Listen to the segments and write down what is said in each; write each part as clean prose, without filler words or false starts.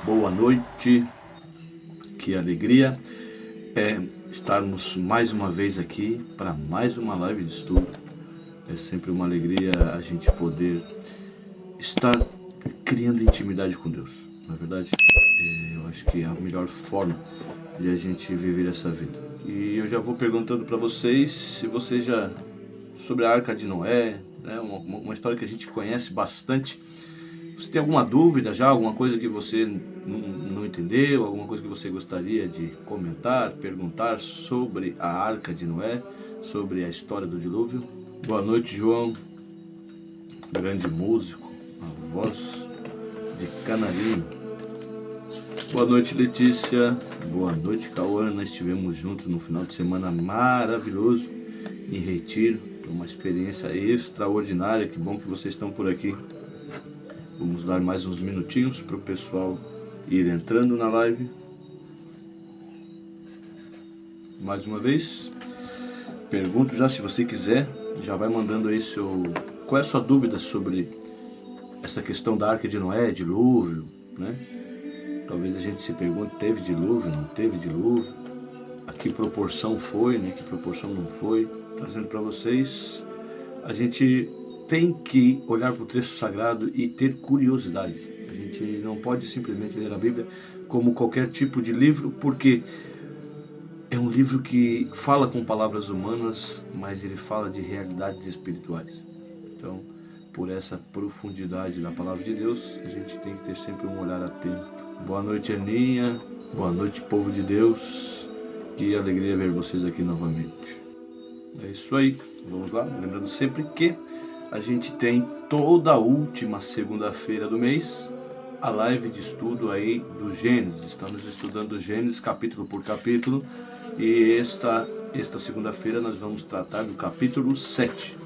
Boa noite, que alegria estarmos mais uma vez aqui para mais uma live de estudo. É sempre uma alegria a gente poder estar criando intimidade com Deus. Na verdade, eu acho que é a melhor forma de a gente viver essa vida. E eu já vou perguntando para vocês se vocês já sobre a Arca de Noé, né, uma história que a gente conhece bastante. Você tem alguma dúvida já, alguma coisa que você não entendeu, alguma coisa que você gostaria de comentar, perguntar sobre a Arca de Noé, sobre a história do dilúvio? Boa noite, João, grande músico, a voz de Canarinho. Boa noite, Letícia. Boa noite, Cauana. Estivemos juntos no final de semana maravilhoso em Retiro. Uma experiência extraordinária. Que bom que vocês estão por aqui. Vamos dar mais uns minutinhos para o pessoal ir entrando na live. Mais uma vez, pergunto já, se você quiser, já vai mandando aí qual é a sua dúvida sobre essa questão da Arca de Noé, dilúvio, né? Talvez a gente se pergunte, teve dilúvio, não teve dilúvio? A que proporção foi, né? Que proporção não foi? Trazendo para vocês, a gente tem que olhar para o texto sagrado e ter curiosidade. A gente não pode simplesmente ler a Bíblia como qualquer tipo de livro, porque é um livro que fala com palavras humanas, mas ele fala de realidades espirituais. Então, por essa profundidade da palavra de Deus, a gente tem que ter sempre um olhar atento. Boa noite, Aninha. Boa noite, povo de Deus. Que alegria ver vocês aqui novamente. É isso aí. Vamos lá. Lembrando sempre que a gente tem toda a última segunda-feira do mês a live de estudo aí do Gênesis. Estamos estudando Gênesis capítulo por capítulo e esta segunda-feira nós vamos tratar do capítulo 7.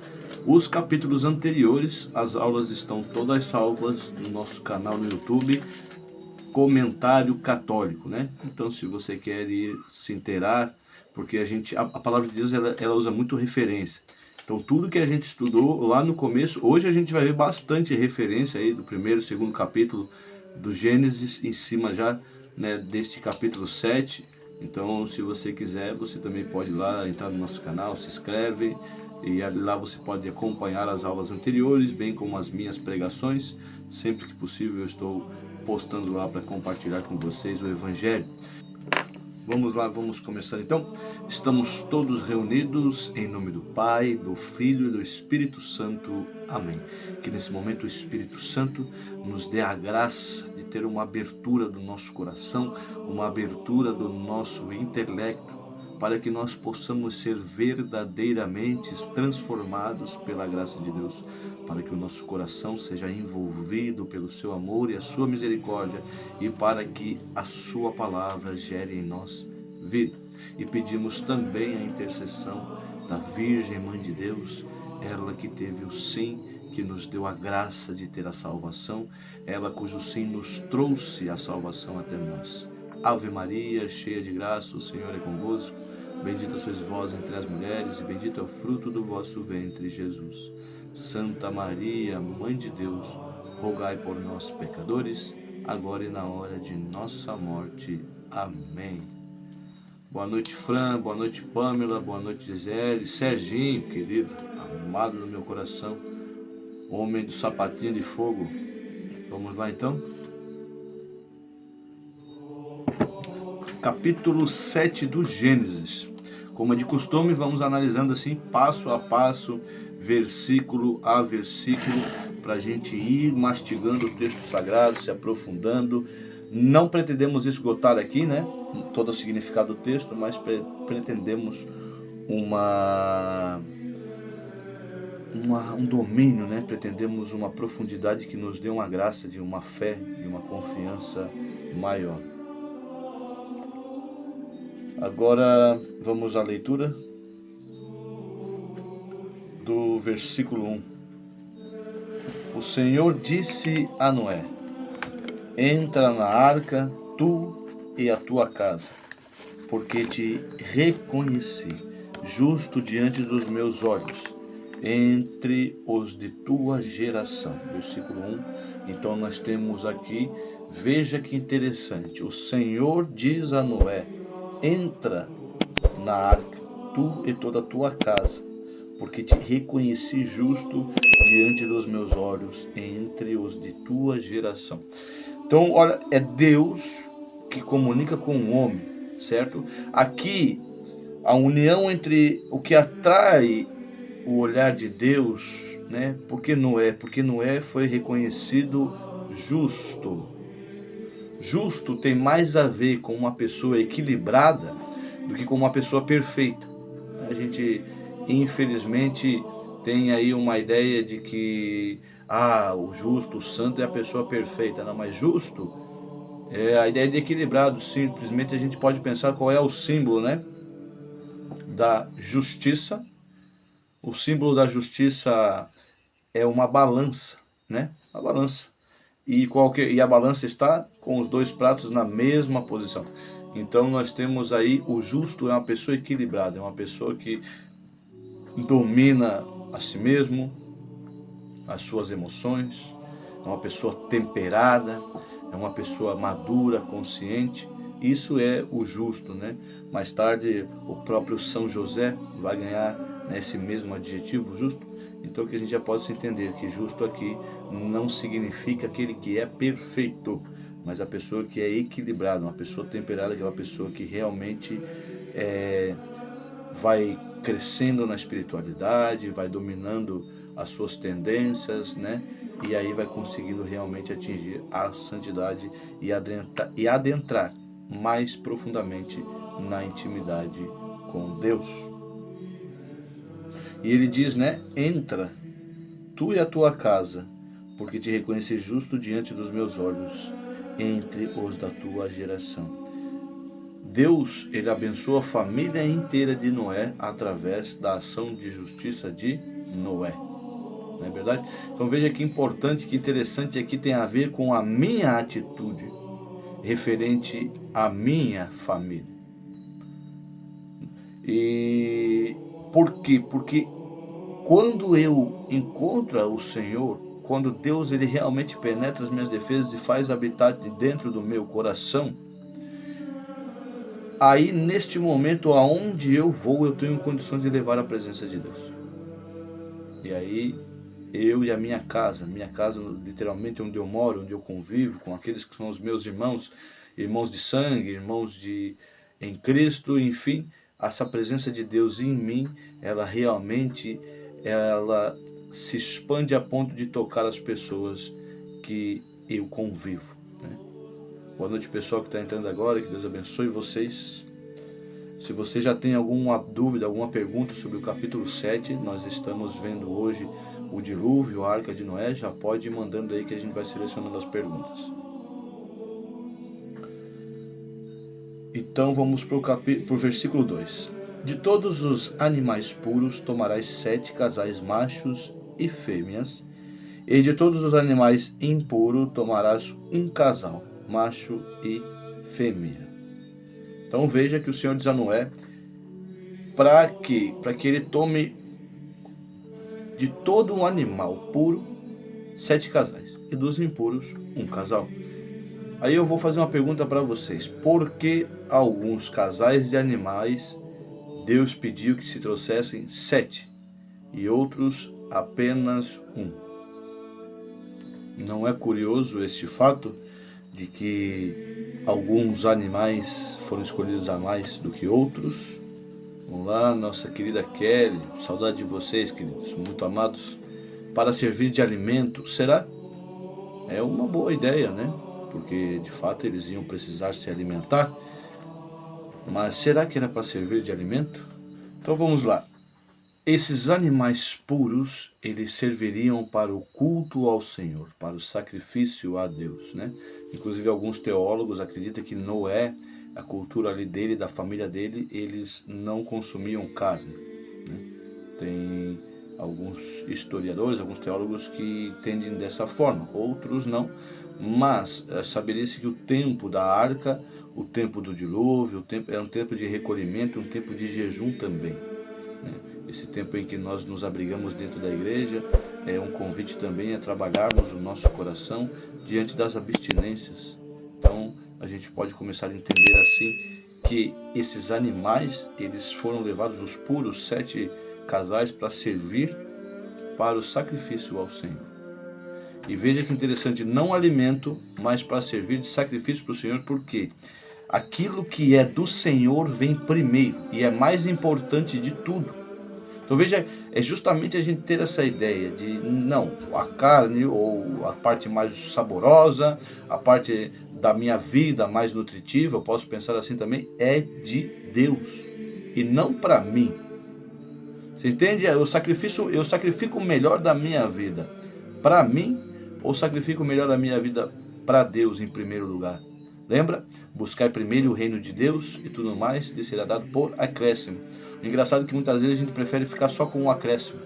Os capítulos anteriores, as aulas estão todas salvas no nosso canal no YouTube, Comentário Católico, né? Então, se você quer ir se inteirar, porque a palavra de Deus ela usa muito referência. Então, tudo que a gente estudou lá no começo, hoje a gente vai ver bastante referência aí do primeiro, segundo capítulo do Gênesis, em cima já, né, deste capítulo 7. Então, se você quiser, você também pode ir lá, entrar no nosso canal, se inscreve, e lá você pode acompanhar as aulas anteriores, bem como as minhas pregações. Sempre que possível eu estou postando lá para compartilhar com vocês o Evangelho. Vamos lá, vamos começar então. Estamos todos reunidos em nome do Pai, do Filho e do Espírito Santo. Amém. Que nesse momento o Espírito Santo nos dê a graça de ter uma abertura do nosso coração, uma abertura do nosso intelecto, para que nós possamos ser verdadeiramente transformados pela graça de Deus, para que o nosso coração seja envolvido pelo seu amor e a sua misericórdia, e para que a sua palavra gere em nós vida. E pedimos também a intercessão da Virgem Mãe de Deus, ela que teve o sim, que nos deu a graça de ter a salvação, ela cujo sim nos trouxe a salvação até nós. Ave Maria, cheia de graça, o Senhor é convosco. Bendita sois vós entre as mulheres, e bendito é o fruto do vosso ventre, Jesus. Santa Maria, Mãe de Deus, rogai por nós, pecadores, agora e na hora de nossa morte. Amém. Boa noite, Fran, boa noite, Pamela, boa noite, Gisele, Serginho, querido, amado do meu coração, homem do sapatinho de fogo. Vamos lá, então? Capítulo 7 do Gênesis. Como é de costume, vamos analisando assim, passo a passo, versículo a versículo, para a gente ir mastigando o texto sagrado, se aprofundando. Não pretendemos esgotar aqui, né, todo o significado do texto, mas pretendemos um domínio, né? Pretendemos uma profundidade que nos dê uma graça de uma fé e uma confiança maior. Agora vamos à leitura do versículo 1. O Senhor disse a Noé: entra na arca, tu e a tua casa, porque te reconheci, justo diante dos meus olhos, entre os de tua geração. Versículo 1 Então nós temos aqui, veja que interessante, o Senhor diz a Noé: entra na arca, tu e toda a tua casa, porque te reconheci justo diante dos meus olhos entre os de tua geração. Então, olha, é Deus que comunica com o homem, certo? Aqui, a união entre o que atrai o olhar de Deus, né? Porque Noé foi reconhecido justo. Justo tem mais a ver com uma pessoa equilibrada do que com uma pessoa perfeita. A gente, infelizmente, tem aí uma ideia de que o justo, o santo é a pessoa perfeita. Não, mas justo é a ideia de equilibrado. Simplesmente a gente pode pensar qual é o símbolo, né, da justiça. O símbolo da justiça é uma balança, né? A balança. E a balança está com os dois pratos na mesma posição. Então nós temos aí o justo é uma pessoa equilibrada, é uma pessoa que domina a si mesmo, as suas emoções, é uma pessoa temperada, é uma pessoa madura, consciente. Isso é o justo, né? Mais tarde o próprio São José vai ganhar, né, esse mesmo adjetivo, justo. Então que a gente já pode entender que justo aqui não significa aquele que é perfeito, mas a pessoa que é equilibrada, uma pessoa temperada, aquela pessoa que realmente vai crescendo na espiritualidade, vai dominando as suas tendências, né? E aí vai conseguindo realmente atingir a santidade e adentrar mais profundamente na intimidade com Deus. E ele diz, né? Entra, tu e a tua casa, porque te reconheci justo diante dos meus olhos, entre os da tua geração. Deus, ele abençoa a família inteira de Noé através da ação de justiça de Noé. Não é verdade? Então veja que importante, que interessante aqui tem a ver com a minha atitude referente à minha família. E por quê? Porque quando eu encontro o Senhor, quando Deus ele realmente penetra as minhas defesas e faz habitar dentro do meu coração, aí neste momento aonde eu vou, eu tenho condições de levar a presença de Deus. E aí eu e a minha casa literalmente onde eu moro, onde eu convivo com aqueles que são os meus irmãos, irmãos de sangue, em Cristo, enfim, essa presença de Deus em mim, ela realmente ela se expande a ponto de tocar as pessoas que eu convivo, né? Boa noite, pessoal que está entrando agora, que Deus abençoe vocês. Se você já tem alguma dúvida, alguma pergunta sobre o capítulo 7, nós estamos vendo hoje o dilúvio, a arca de Noé, já pode ir mandando aí que a gente vai selecionando as perguntas. Então vamos para o versículo 2. De todos os animais puros tomarás 7 casais machos e fêmeas, e de todos os animais impuros tomarás um casal, macho e fêmea. Então veja que o Senhor diz a Noé, para que ele tome de todo um animal puro 7 casais, e dos impuros um casal. Aí eu vou fazer uma pergunta para vocês. Por que alguns casais de animais Deus pediu que se trouxessem 7 e outros apenas um? Não é curioso este fato de que alguns animais foram escolhidos a mais do que outros? Vamos lá, nossa querida Kelly, saudade de vocês, queridos, muito amados. Para servir de alimento, será? É uma boa ideia, né? Porque de fato eles iam precisar se alimentar. Mas será que era para servir de alimento? Então vamos lá. Esses animais puros, eles serviriam para o culto ao Senhor, para o sacrifício a Deus, né? Inclusive alguns teólogos acreditam que Noé, a cultura ali dele, da família dele, eles não consumiam carne, né? Tem alguns historiadores, alguns teólogos que entendem dessa forma, outros não, mas saberia-se que o tempo da arca, o tempo do dilúvio, era um tempo de recolhimento, um tempo de jejum também, né? Esse tempo em que nós nos abrigamos dentro da igreja, é um convite também a trabalharmos o nosso coração diante das abstinências. Então, a gente pode começar a entender assim que esses animais, eles foram levados, os puros, 7 casais, para servir para o sacrifício ao Senhor. E veja que interessante, não alimento, mas para servir de sacrifício para o Senhor, porque aquilo que é do Senhor vem primeiro e é mais importante de tudo. Então veja, é justamente a gente ter essa ideia de não, a carne ou a parte mais saborosa, a parte da minha vida mais nutritiva, eu posso pensar assim também, é de Deus e não para mim. Você entende? Eu sacrifico o melhor da minha vida para mim ou sacrifico o melhor da minha vida para Deus em primeiro lugar? Lembra? Buscar primeiro o reino de Deus e tudo mais lhe será dado por acréscimo. O engraçado é que muitas vezes a gente prefere ficar só com um acréscimo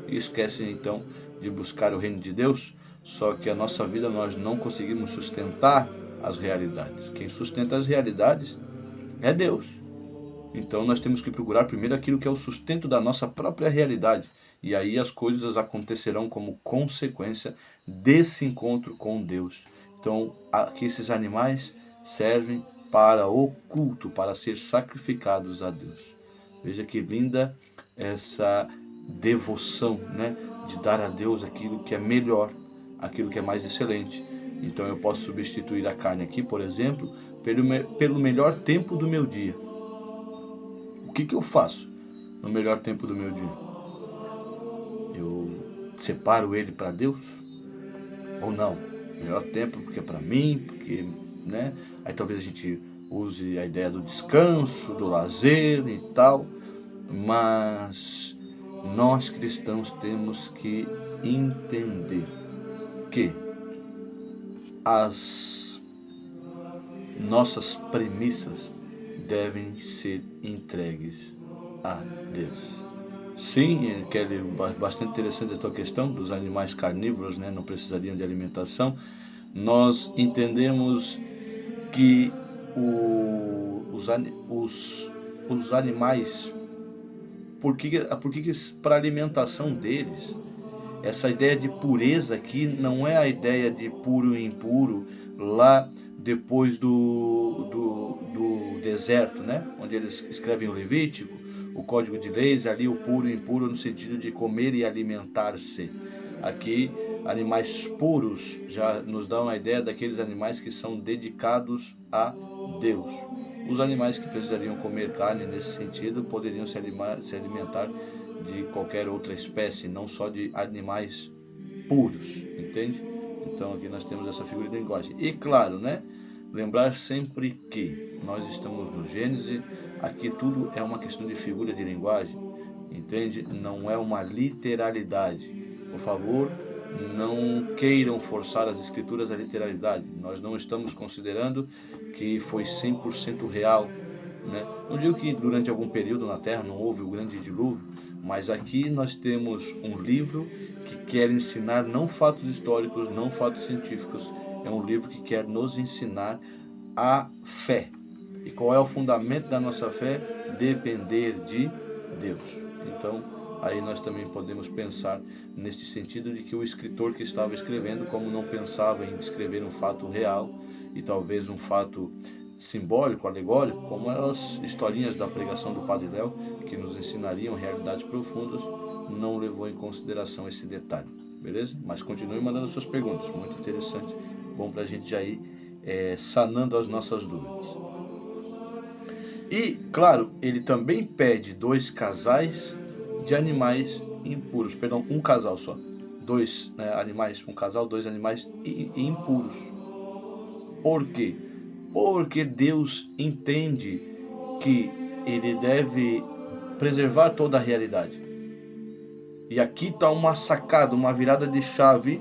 e esquece então de buscar o reino de Deus, só que a nossa vida nós não conseguimos sustentar as realidades. Quem sustenta as realidades é Deus. Então nós temos que procurar primeiro aquilo que é o sustento da nossa própria realidade. E aí as coisas acontecerão como consequência desse encontro com Deus. Então aqui esses animais servem para o culto, para ser sacrificados a Deus. Veja que linda essa devoção, né? De dar a Deus aquilo que é melhor, aquilo que é mais excelente. Então eu posso substituir a carne aqui, por exemplo, pelo melhor tempo do meu dia. O que eu faço no melhor tempo do meu dia? Eu separo ele para Deus? Ou não? Melhor tempo porque é para mim, porque, né? Aí talvez a gente use a ideia do descanso, do lazer e tal, mas nós cristãos temos que entender que as nossas premissas devem ser entregues a Deus. Sim, Kelly, bastante interessante a tua questão dos animais carnívoros, né? Não precisariam de alimentação. Nós entendemos que os animais, porque para a alimentação deles, essa ideia de pureza aqui não é a ideia de puro e impuro lá depois do deserto, né? Onde eles escrevem o Levítico, o Código de Leis, ali o puro e impuro no sentido de comer e alimentar-se. Aqui, animais puros já nos dão a ideia daqueles animais que são dedicados a Deus. Os animais que precisariam comer carne nesse sentido poderiam se alimentar de qualquer outra espécie, não só de animais puros, entende? Então aqui nós temos essa figura de linguagem. E claro, né? Lembrar sempre que nós estamos no Gênesis, aqui tudo é uma questão de figura de linguagem, entende? Não é uma literalidade. Por favor, não queiram forçar as escrituras à literalidade. Nós não estamos considerando que foi 100% real, né? Não digo que durante algum período na Terra não houve o grande dilúvio, mas aqui nós temos um livro que quer ensinar não fatos históricos, não fatos científicos. É um livro que quer nos ensinar a fé. E qual é o fundamento da nossa fé? Depender de Deus. Então, aí nós também podemos pensar neste sentido de que o escritor que estava escrevendo, como não pensava em descrever um fato real e talvez um fato simbólico, alegórico, como as historinhas da pregação do Padre Léo, que nos ensinariam realidades profundas, não levou em consideração esse detalhe, beleza? Mas continue mandando suas perguntas, muito interessante, bom para a gente já ir sanando as nossas dúvidas. E, claro, ele também pede 2 casais de animais impuros, perdão, um casal só, 2 animais, um casal, 2 animais impuros. Por quê? Porque Deus entende que ele deve preservar toda a realidade. E aqui está uma sacada, uma virada de chave.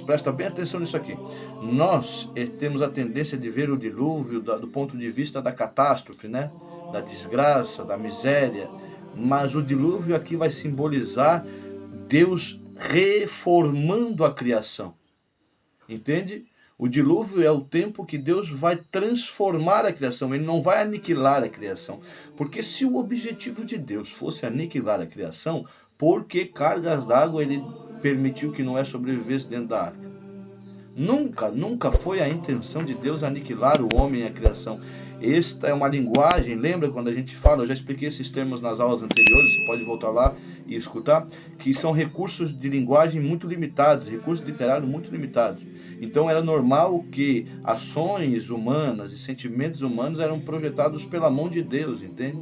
Presta bem atenção nisso aqui, nós temos a tendência de ver o dilúvio do ponto de vista da catástrofe, né? Da desgraça, da miséria, mas o dilúvio aqui vai simbolizar Deus reformando a criação, entende? O dilúvio é o tempo que Deus vai transformar a criação, ele não vai aniquilar a criação, porque se o objetivo de Deus fosse aniquilar a criação, por que cargas d'água ele permitiu que Noé sobrevivesse dentro da arca? Nunca foi a intenção de Deus aniquilar o homem e a criação. Esta é uma linguagem, lembra quando a gente fala, eu já expliquei esses termos nas aulas anteriores, você pode voltar lá e escutar, que são recursos de linguagem muito limitados, recursos literários muito limitados. Então era normal que ações humanas e sentimentos humanos eram projetados pela mão de Deus, entende?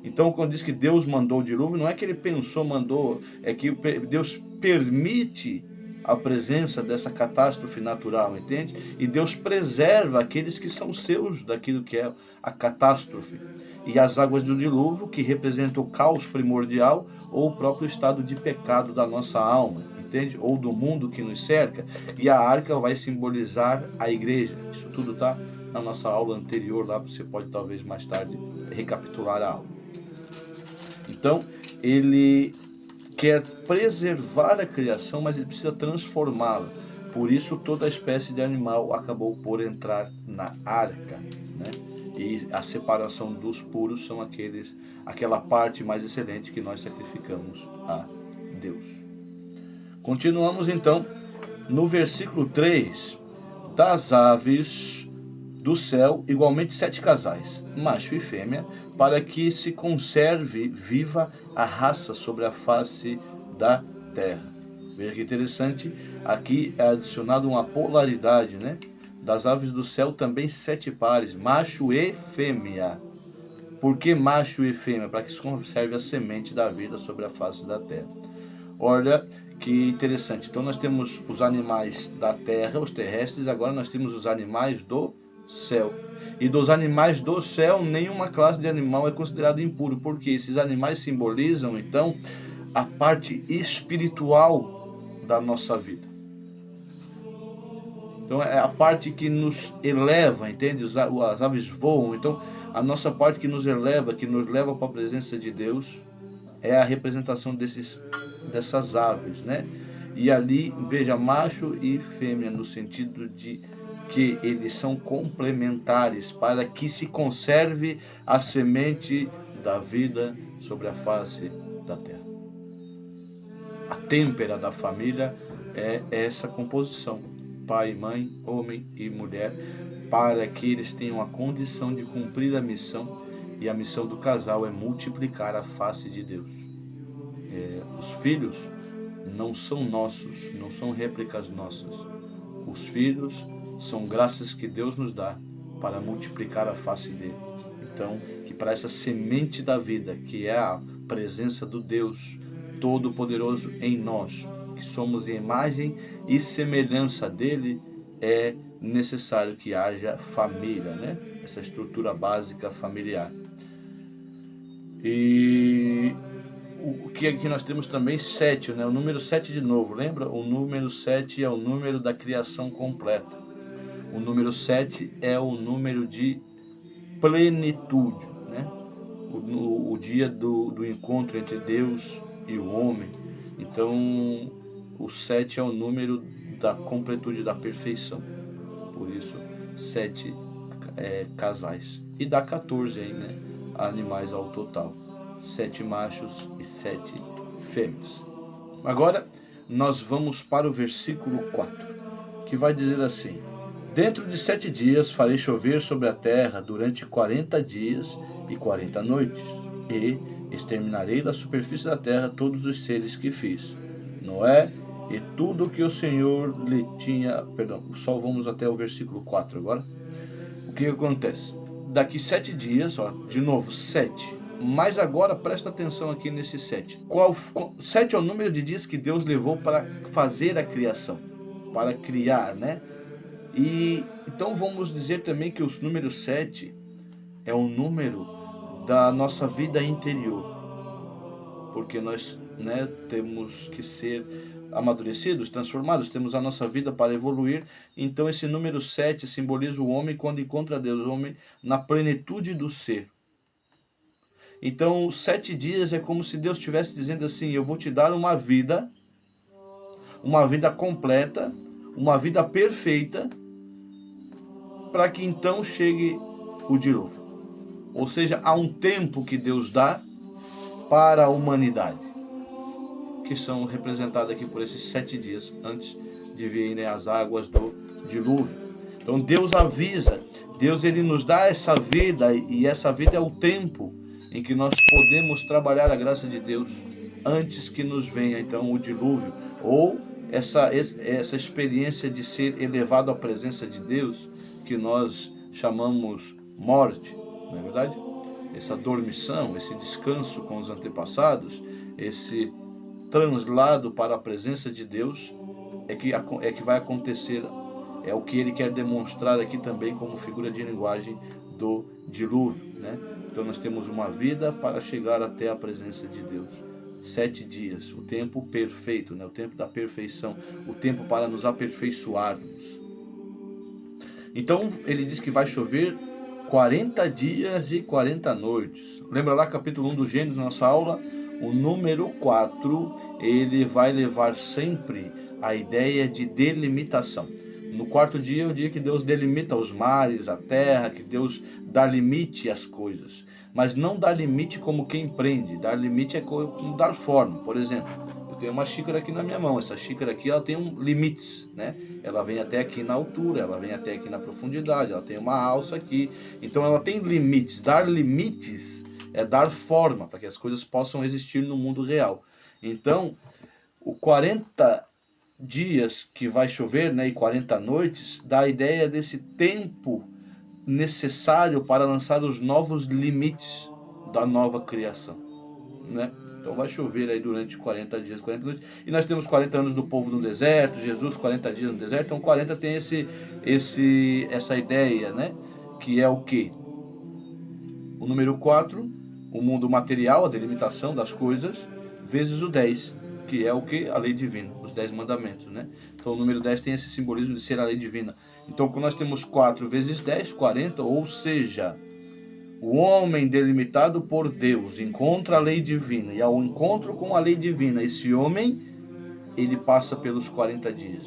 Então quando diz que Deus mandou o dilúvio, não é que ele pensou, mandou, é que Deus permite a presença dessa catástrofe natural, entende? E Deus preserva aqueles que são seus daquilo que é a catástrofe. E as águas do dilúvio, que representam o caos primordial ou o próprio estado de pecado da nossa alma, entende? Ou do mundo que nos cerca. E a arca vai simbolizar a igreja. Isso tudo está na nossa aula anterior, lá você pode talvez mais tarde recapitular a aula. Então, ele quer preservar a criação, mas ele precisa transformá-la. Por isso toda espécie de animal acabou por entrar na arca, né? E a separação dos puros são aquela parte mais excelente que nós sacrificamos a Deus. Continuamos então no versículo 3. Das aves do céu, igualmente 7 casais, macho e fêmea, para que se conserve viva a raça sobre a face da terra. Veja que interessante, aqui é adicionado uma polaridade, né? Das aves do céu também 7 pares, macho e fêmea. Por que macho e fêmea? Para que se conserve a semente da vida sobre a face da terra. Olha que interessante, então nós temos os animais da terra, os terrestres, agora nós temos os animais do céu. E dos animais do céu, nenhuma classe de animal é considerado impuro, porque esses animais simbolizam então a parte espiritual da nossa vida. Então é a parte que nos eleva, entende? As aves voam, então a nossa parte que nos eleva, que nos leva para a presença de Deus, é a representação dessas aves, né? E ali, veja, macho e fêmea, no sentido de que eles são complementares para que se conserve a semente da vida sobre a face da terra. A têmpera da família é essa composição, pai, mãe, homem e mulher, para que eles tenham a condição de cumprir a missão, e a missão do casal é multiplicar a face de Deus. Os filhos não são nossos, não são réplicas nossas. Os filhos são graças que Deus nos dá para multiplicar a face dele. Então, que para essa semente da vida, que é a presença do Deus Todo-Poderoso em nós, que somos imagem e semelhança dele, é necessário que haja família, né? Essa estrutura básica familiar. E o que aqui nós temos também 7, né? O número 7 de novo, lembra? O número 7 é o número da criação completa. O número 7 é o número de plenitude, né? O dia do encontro entre Deus e o homem. Então, o 7 é o número da completude, da perfeição. Por isso, 7 casais. E dá 14 aí, né? Animais ao total. 7 machos e 7 fêmeas. Agora, nós vamos para o versículo 4, que vai dizer assim: dentro de 7 dias farei chover sobre a terra durante 40 dias e 40 noites, e exterminarei da superfície da terra todos os seres que fiz. Noé e tudo que o Senhor lhe tinha... só vamos até o versículo 4 agora. O que acontece? Daqui 7 dias, ó, de novo, 7. Mas agora presta atenção aqui nesse 7. 7 é o número de dias que Deus levou para fazer a criação, para criar, né? E então vamos dizer também que os números 7 é o número da nossa vida interior, porque nós, né, temos que ser amadurecidos, transformados, temos a nossa vida para evoluir. Então esse número 7 simboliza o homem quando encontra Deus, o homem na plenitude do ser. Então 7 dias é como se Deus estivesse dizendo assim: eu vou te dar uma vida completa, uma vida perfeita, para que então chegue o dilúvio. Ou seja, há um tempo que Deus dá para a humanidade. que são representadas aqui por esses 7 dias antes de virem as águas do dilúvio. Então Deus avisa, Deus ele nos dá essa vida, e essa vida é o tempo em que nós podemos trabalhar a graça de Deus antes que nos venha então o dilúvio, ou essa experiência de ser elevado à presença de Deus, que nós chamamos morte, não é verdade? Essa dormição, esse descanso com os antepassados, esse translado para a presença de Deus é que vai acontecer, é o que ele quer demonstrar aqui também como figura de linguagem do dilúvio, né? Então nós temos uma vida para chegar até a presença de Deus. 7 dias, o tempo perfeito, né? O tempo da perfeição, o tempo para nos aperfeiçoarmos. Então ele diz que vai chover 40 dias e 40 noites. Lembra lá capítulo 1 do Gênesis, nossa aula? O número 4, ele vai levar sempre a ideia de delimitação. No 4º dia é o dia que Deus delimita os mares, a terra, que Deus dá limite às coisas. Mas não dá limite como quem prende, dar limite é como dar forma. Por exemplo, eu tenho uma xícara aqui na minha mão, essa xícara aqui ela tem limites, né? Ela vem até aqui na altura, ela vem até aqui na profundidade, ela tem uma alça aqui, então ela tem limites. Dar limites é dar forma para que as coisas possam existir no mundo real. Então, o 40 dias que vai chover, né, e 40 noites, dá a ideia desse tempo necessário para lançar os novos limites da nova criação, né? Então vai chover aí durante 40 dias, 40 noites. E nós temos 40 anos do povo no deserto, Jesus 40 dias no deserto. Então 40 tem essa ideia, né? Que é o quê? O número 4, o mundo material, a delimitação das coisas, vezes o 10, que é o quê? A lei divina, os 10 mandamentos, né? Então o número 10 tem esse simbolismo de ser a lei divina. Então quando nós temos 4 vezes 10, 40, ou seja, o homem delimitado por Deus encontra a lei divina, e ao encontro com a lei divina, esse homem, ele passa pelos 40 dias.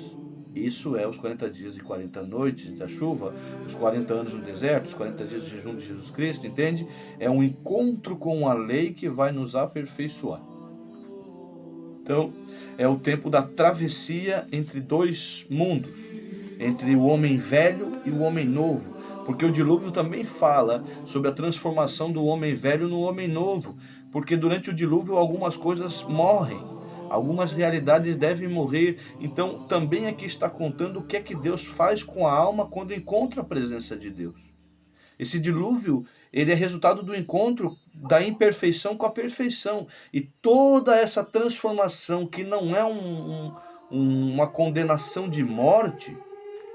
Isso é os 40 dias e 40 noites da chuva, os 40 anos no deserto, os 40 dias de jejum de Jesus Cristo, entende? É um encontro com a lei que vai nos aperfeiçoar. Então, é o tempo da travessia entre dois mundos, entre o homem velho e o homem novo. Porque o dilúvio também fala sobre a transformação do homem velho no homem novo. Porque durante o dilúvio algumas coisas morrem, algumas realidades devem morrer. Então também aqui está contando o que é que Deus faz com a alma quando encontra a presença de Deus. Esse dilúvio, ele é resultado do encontro da imperfeição com a perfeição. E toda essa transformação, que não é uma condenação de morte,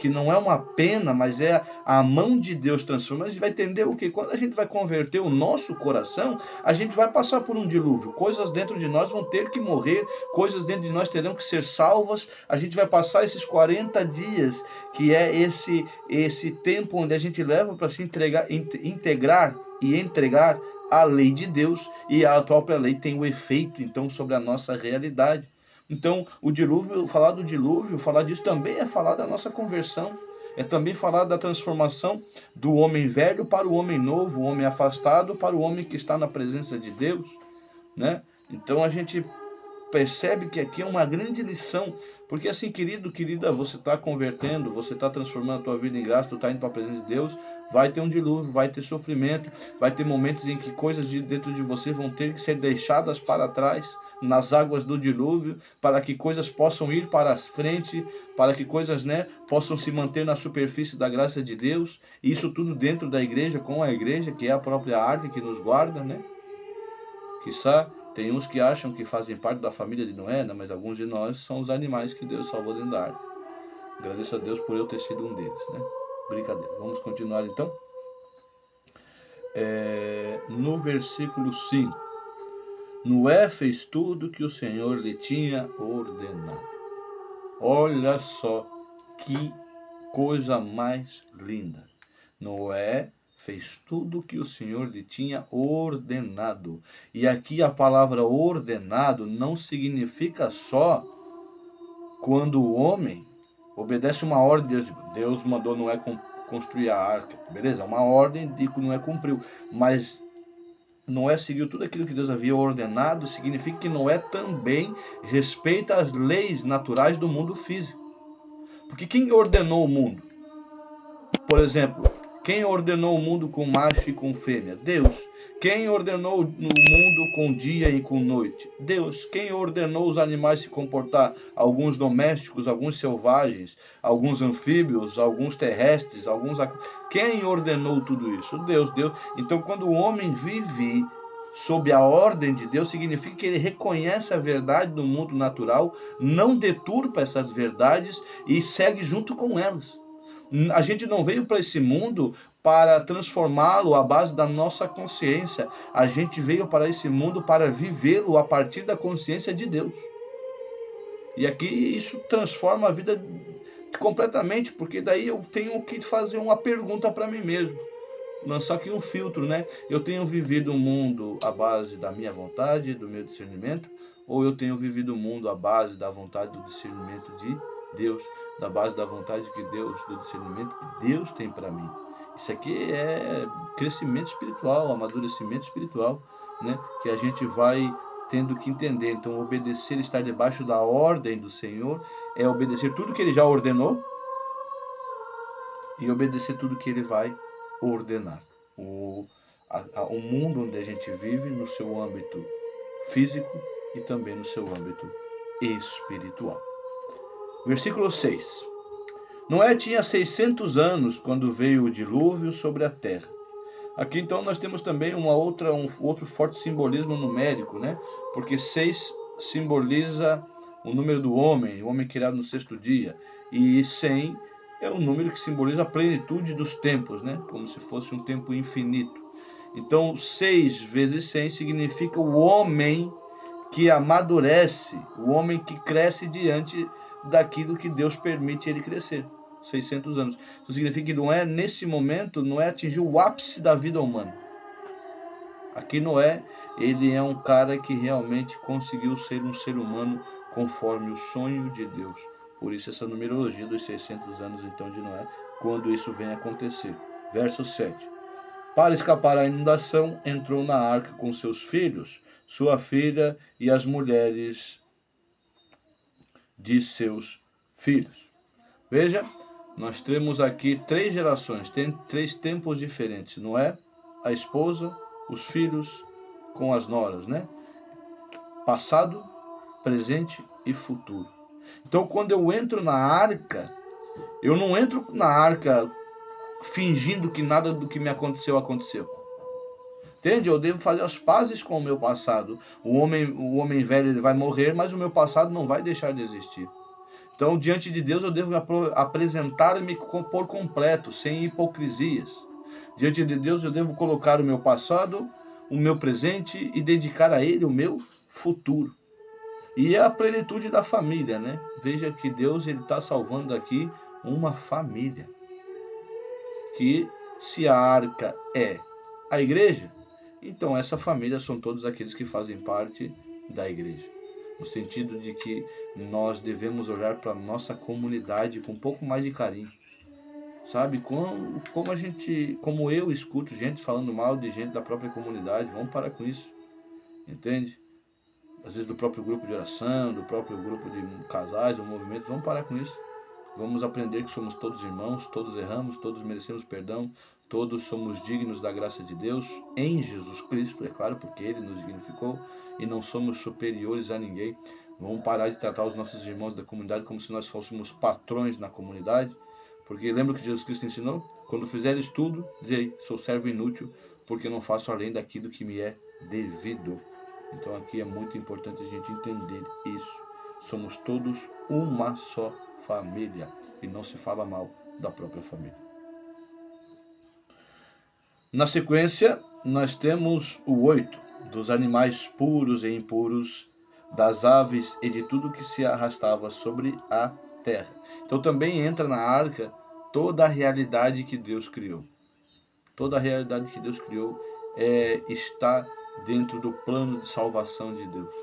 que não é uma pena, mas é a mão de Deus transformando. A gente vai entender o que? Quando a gente vai converter o nosso coração, a gente vai passar por um dilúvio. Coisas dentro de nós vão ter que morrer, coisas dentro de nós terão que ser salvas. A gente vai passar esses 40 dias, que é esse tempo onde a gente leva para se integrar e entregar a lei de Deus, e a própria lei tem o efeito, então, sobre a nossa realidade. Então, o dilúvio, falar do dilúvio, falar disso também é falar da nossa conversão. É também falar da transformação do homem velho para o homem novo, o homem afastado para o homem que está na presença de Deus, né? Então a gente percebe que aqui é uma grande lição, porque assim, querido, querida, você está convertendo, você está transformando a tua vida em graça, tu está indo para a presença de Deus, vai ter um dilúvio, vai ter sofrimento, vai ter momentos em que coisas dentro de você vão ter que ser deixadas para trás, nas águas do dilúvio, para que coisas possam ir para a frente, para que coisas, né, possam se manter na superfície da graça de Deus, e isso tudo dentro da igreja, com a igreja, que é a própria arca que nos guarda, né? Quiçá, tem uns que acham que fazem parte da família de Noé, né? Mas alguns de nós são os animais que Deus salvou dentro da arca. Agradeço a Deus por eu ter sido um deles, né? Brincadeira. Vamos continuar então. No versículo 5. Noé fez tudo que o Senhor lhe tinha ordenado. Olha só que coisa mais linda. Noé fez tudo o que o Senhor lhe tinha ordenado. E aqui a palavra ordenado não significa só quando o homem obedece uma ordem de Deus. Deus mandou Noé construir a arca. Beleza? Uma ordem de que Noé cumpriu. Mas Noé seguiu tudo aquilo que Deus havia ordenado, significa que Noé também respeita as leis naturais do mundo físico. Porque quem ordenou o mundo? Por exemplo, quem ordenou o mundo com macho e com fêmea? Deus. Quem ordenou o mundo com dia e com noite? Deus. Quem ordenou os animais se comportar? Alguns domésticos, alguns selvagens, alguns anfíbios, alguns terrestres, Quem ordenou tudo isso? Deus. Então, quando o homem vive sob a ordem de Deus, significa que ele reconhece a verdade do mundo natural, não deturpa essas verdades e segue junto com elas. A gente não veio para esse mundo para transformá-lo à base da nossa consciência. A gente veio para esse mundo para vivê-lo a partir da consciência de Deus. E aqui isso transforma a vida completamente, porque daí eu tenho que fazer uma pergunta para mim mesmo. Lançar aqui um filtro, né? Eu tenho vivido o mundo à base da minha vontade, do meu discernimento, ou eu tenho vivido o mundo à base da vontade do discernimento de Deus, da base da vontade que Deus, do discernimento que Deus tem para mim. Isso aqui é crescimento espiritual, amadurecimento espiritual, né? Que a gente vai tendo que entender. Então, obedecer, estar debaixo da ordem do Senhor, é obedecer tudo que Ele já ordenou e obedecer tudo que Ele vai ordenar. O mundo onde a gente vive, no seu âmbito físico e também no seu âmbito espiritual. Versículo 6. Noé tinha 600 anos quando veio o dilúvio sobre a terra. Aqui então nós temos também um outro forte simbolismo numérico, né? Porque 6 simboliza o número do homem, o homem criado no sexto dia. E 100 é um número que simboliza a plenitude dos tempos, né? Como se fosse um tempo infinito. Então 6 vezes 100 significa o homem que amadurece, o homem que cresce diante daquilo que Deus permite ele crescer. 600 anos. Isso significa que Noé, nesse momento, Noé atingiu o ápice da vida humana. Aqui Noé, ele é um cara que realmente conseguiu ser um ser humano conforme o sonho de Deus. Por isso essa numerologia dos 600 anos então de Noé, quando isso vem acontecer. Verso 7. Para escapar à inundação, entrou na arca com seus filhos, sua filha e as mulheres de seus filhos. Veja, nós temos aqui 3 gerações, tem 3 tempos diferentes. Noé, a esposa, os filhos com as noras, né? Passado, presente e futuro. Então, quando eu entro na arca, eu não entro na arca fingindo que nada do que me aconteceu. Entende? Eu devo fazer as pazes com o meu passado. O homem velho ele vai morrer, mas o meu passado não vai deixar de existir. Então, diante de Deus, eu devo apresentar-me por completo, sem hipocrisias. Diante de Deus, eu devo colocar o meu passado, o meu presente e dedicar a Ele o meu futuro. E é a plenitude da família, né? Veja que Deus está salvando aqui uma família. Que se a arca é a igreja, então essa família são todos aqueles que fazem parte da igreja. No sentido de que nós devemos olhar para a nossa comunidade com um pouco mais de carinho. Sabe? Como eu escuto gente falando mal de gente da própria comunidade, vamos parar com isso. Entende? Às vezes do próprio grupo de oração, do próprio grupo de casais, do movimento, vamos parar com isso. Vamos aprender que somos todos irmãos, todos erramos, todos merecemos perdão, todos somos dignos da graça de Deus em Jesus Cristo, é claro, porque Ele nos dignificou e não somos superiores a ninguém. Vamos parar de tratar os nossos irmãos da comunidade como se nós fôssemos patrões na comunidade, porque lembra que Jesus Cristo ensinou? Quando fizeres tudo, dizei, sou servo inútil, porque não faço além daquilo que me é devido. Então aqui é muito importante a gente entender isso. Somos todos uma só família e não se fala mal da própria família. Na sequência, nós temos o 8, dos animais puros e impuros, das aves e de tudo que se arrastava sobre a terra. Então também entra na arca toda a realidade que Deus criou. Toda a realidade que Deus criou está dentro do plano de salvação de Deus.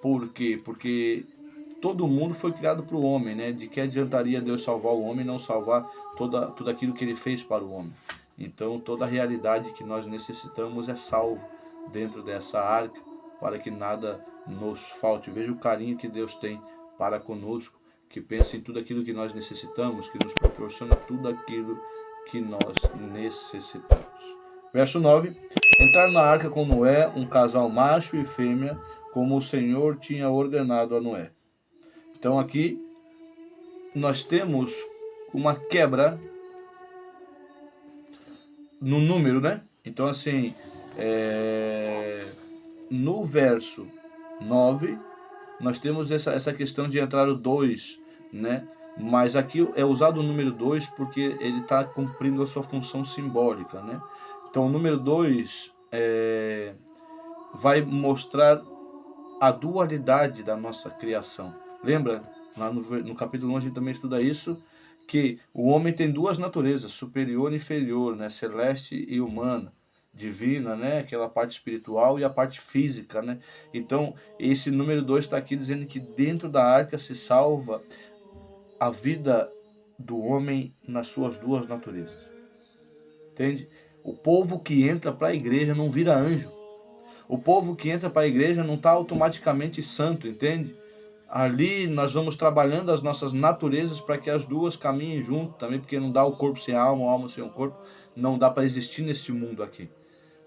Por quê? Porque todo mundo foi criado para o homem, né? De que adiantaria Deus salvar o homem e não salvar tudo aquilo que Ele fez para o homem? Então toda a realidade que nós necessitamos é salvo dentro dessa arca, para que nada nos falte. Veja o carinho que Deus tem para conosco, que pensa em tudo aquilo que nós necessitamos, que nos proporciona tudo aquilo que nós necessitamos. Verso 9. Entrar na arca com Noé, um casal macho e fêmea, como o Senhor tinha ordenado a Noé. Então aqui nós temos uma quebra no número, né? Então assim, no verso 9, nós temos essa questão de entrar o 2, né? Mas aqui é usado o número 2 porque ele está cumprindo a sua função simbólica, né? Então o número 2 vai mostrar a dualidade da nossa criação. Lembra? Lá no capítulo 1 a gente também estuda isso, que o homem tem duas naturezas, superior e inferior, né? Celeste e humana, divina, né? Aquela parte espiritual e a parte física, né? Então, esse número 2 está aqui dizendo que dentro da arca se salva a vida do homem nas suas duas naturezas. Entende? O povo que entra para a igreja não vira anjo. O povo que entra para a igreja não está automaticamente santo, entende? Ali nós vamos trabalhando as nossas naturezas para que as duas caminhem junto também, porque não dá o corpo sem a alma sem o corpo, não dá para existir neste mundo aqui.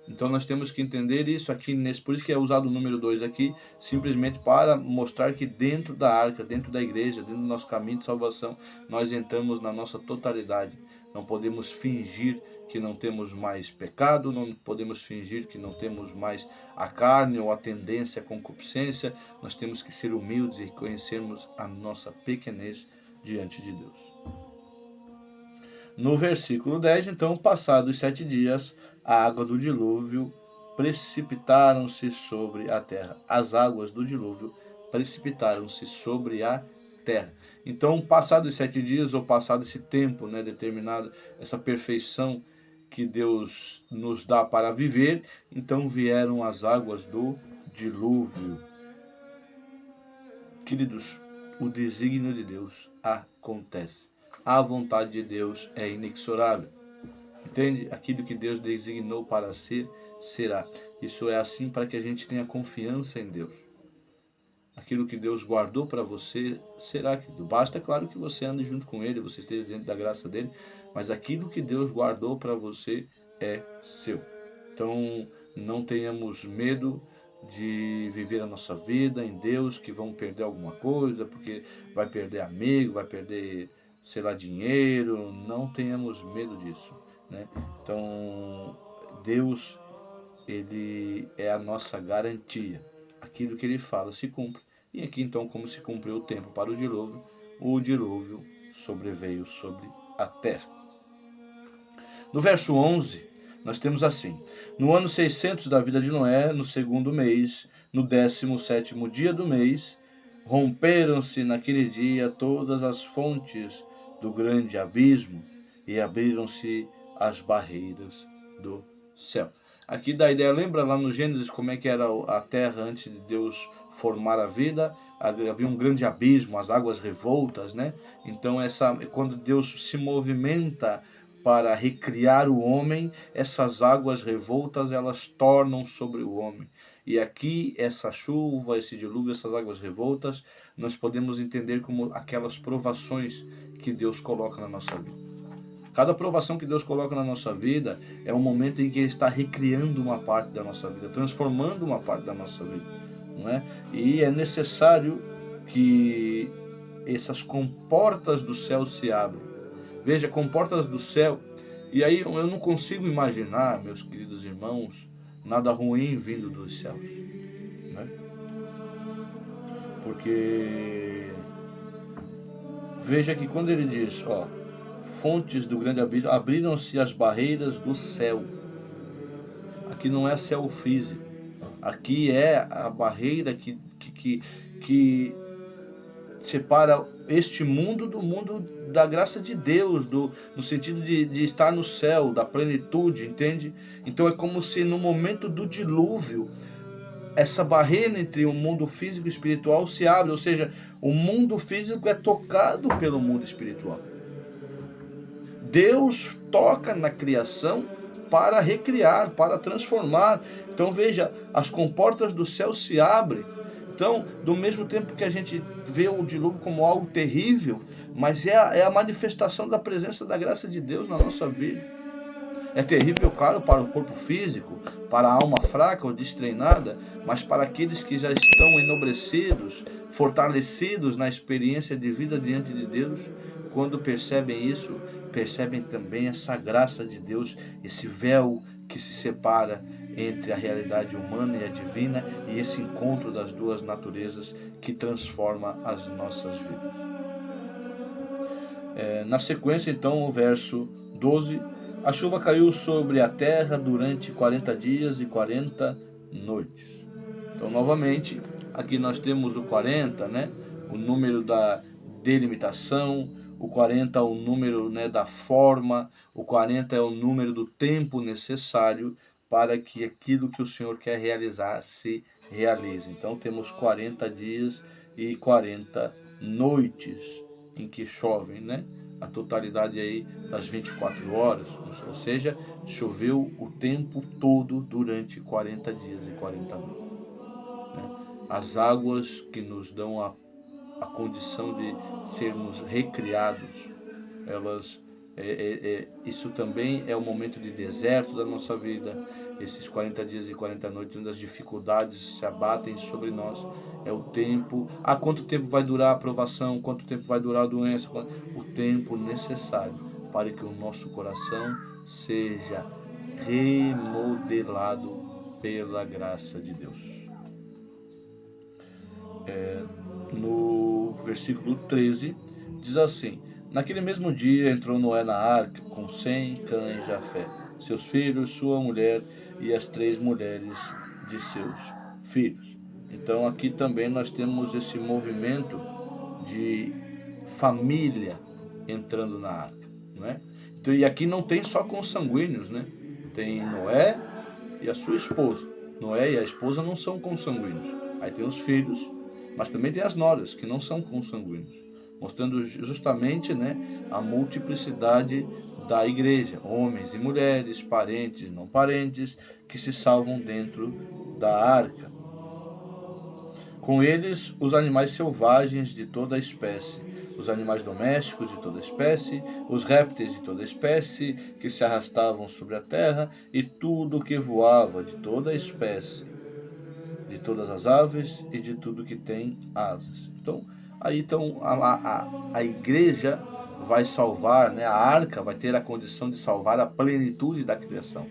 Então nós temos que entender isso aqui, por isso que é usado o número 2 aqui, simplesmente para mostrar que dentro da arca, dentro da igreja, dentro do nosso caminho de salvação, nós entramos na nossa totalidade. Não podemos fingir que não temos mais pecado, não podemos fingir que não temos mais a carne ou a tendência à concupiscência. Nós temos que ser humildes e reconhecermos a nossa pequenez diante de Deus. No versículo 10, então, passados 7 dias, a água do dilúvio precipitaram-se sobre a terra. As águas do dilúvio precipitaram-se sobre a terra. Então, passados 7 dias, ou passado esse tempo, né, determinado, essa perfeição que Deus nos dá para viver, então vieram as águas do dilúvio. Queridos, o desígnio de Deus acontece. A vontade de Deus é inexorável. Entende? Aquilo que Deus designou para ser, será. Isso é assim para que a gente tenha confiança em Deus. Aquilo que Deus guardou para você, será, querido. Basta, claro, que você ande junto com Ele, você esteja dentro da graça dEle, mas aquilo que Deus guardou para você é seu. Então, não tenhamos medo de viver a nossa vida em Deus, que vamos perder alguma coisa, porque vai perder amigo, vai perder, sei lá, dinheiro. Não tenhamos medo disso, né? Então, Deus, Ele é a nossa garantia. Aquilo que Ele fala se cumpre. E aqui, então, como se cumpriu o tempo para o dilúvio sobreveio sobre a terra. No verso 11, nós temos assim: no ano 600 da vida de Noé, no segundo mês, no 17º dia do mês, romperam-se naquele dia todas as fontes do grande abismo e abriram-se as barreiras do céu. Aqui dá a ideia, lembra lá no Gênesis como é que era a terra antes de Deus formar a vida? Havia um grande abismo, as águas revoltas, né? Então quando Deus se movimenta para recriar o homem, essas águas revoltas, elas tornam sobre o homem. E aqui, essa chuva, esse dilúvio, essas águas revoltas, nós podemos entender como aquelas provações que Deus coloca na nossa vida. Cada provação que Deus coloca na nossa vida é um momento em que Ele está recriando uma parte da nossa vida, transformando uma parte da nossa vida, não é? E é necessário que essas comportas do céu se abram. Veja, comportas do céu. E aí eu não consigo imaginar, meus queridos irmãos, nada ruim vindo dos céus, né? Porque veja que quando ele diz, fontes do grande abismo, abriram-se as barreiras do céu. Aqui não é céu físico. Aqui é a barreira que separa este mundo do mundo da graça de Deus, no sentido de estar no céu, da plenitude, entende? Então é como se no momento do dilúvio, essa barreira entre o mundo físico e espiritual se abre, ou seja, o mundo físico é tocado pelo mundo espiritual. Deus toca na criação para recriar, para transformar. Então veja, as comportas do céu se abrem. Então, do mesmo tempo que a gente vê o dilúvio como algo terrível, mas é a manifestação da presença da graça de Deus na nossa vida. É terrível, claro, para o corpo físico, para a alma fraca ou destreinada, mas para aqueles que já estão enobrecidos, fortalecidos na experiência de vida diante de Deus, quando percebem isso, percebem também essa graça de Deus, esse véu que se separa entre a realidade humana e a divina, e esse encontro das duas naturezas que transforma as nossas vidas. Na sequência, então, o verso 12: a chuva caiu sobre a terra durante 40 dias e 40 noites. Então, novamente, aqui nós temos o 40, né? O número da delimitação, o 40 é o número, né, da forma, o 40 é o número do tempo necessário para que aquilo que o Senhor quer realizar se realize. Então, temos 40 dias e 40 noites em que chovem, né? A totalidade aí das 24 horas, ou seja, choveu o tempo todo durante 40 dias e 40 noites. Né? As águas que nos dão a condição de sermos recriados, elas isso também é um momento de deserto da nossa vida, esses 40 dias e 40 noites onde as dificuldades se abatem sobre nós, é o tempo, quanto tempo vai durar a aprovação, quanto tempo vai durar a doença, o tempo necessário para que o nosso coração seja remodelado pela graça de Deus. No versículo 13 diz assim: naquele mesmo dia entrou Noé na arca com 100 cães de Jafé, seus filhos, sua mulher e as 3 mulheres de seus filhos. Então aqui também nós temos esse movimento de família entrando na arca, né? Então, e aqui não tem só consanguíneos, né? Tem Noé e a sua esposa. Noé e a esposa não são consanguíneos. Aí tem os filhos, mas também tem as noras, que não são consanguíneos, mostrando justamente, né, a multiplicidade da igreja, homens e mulheres, parentes e não parentes, que se salvam dentro da arca. Com eles, os animais selvagens de toda a espécie, os animais domésticos de toda espécie, os répteis de toda espécie que se arrastavam sobre a terra e tudo que voava de toda a espécie, de todas as aves e de tudo que tem asas. Então, aí então a igreja vai salvar, né? A arca vai ter a condição de salvar a plenitude da criação,